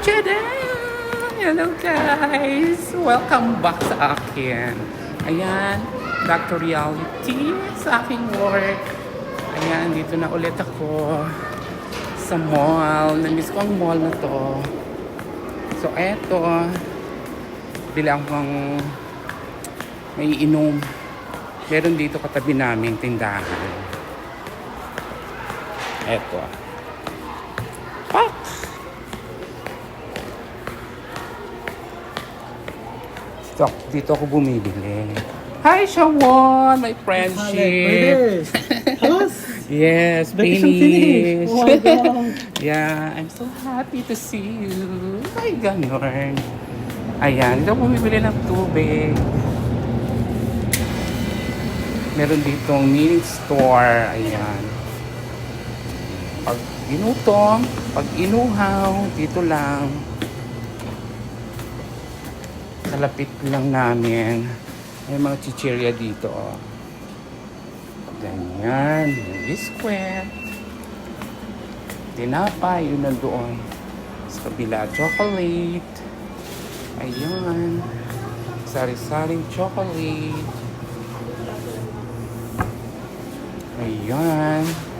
Tada! Hello guys! Welcome back sa akin. Ayan, back to reality sa aking work. Ayan, dito na ulit ako sa mall. Namiss ko ang mall na to. So, eto. Bilang kong may inom. Meron dito katabi naming tindahan. Eto. Pak! So, dito ako bumibili. Hi, Shawan! My friendship! Yes, Vacation finish! finish. Oh my God. Yeah, I'm so happy to see you. Ay, ganon. Ayan, dito ako bumibili ng tubig. Meron ditong mini store. Ayan. Pag ginutom, pag inuhaw, dito lang. Kalapit lang namin. May mga chichirya dito. Oh. Ganyan. Biskwit. Tinapay. Yun nandoon. Sa kabila, chocolate. Ayan. Sari-saring chocolate. Ayan.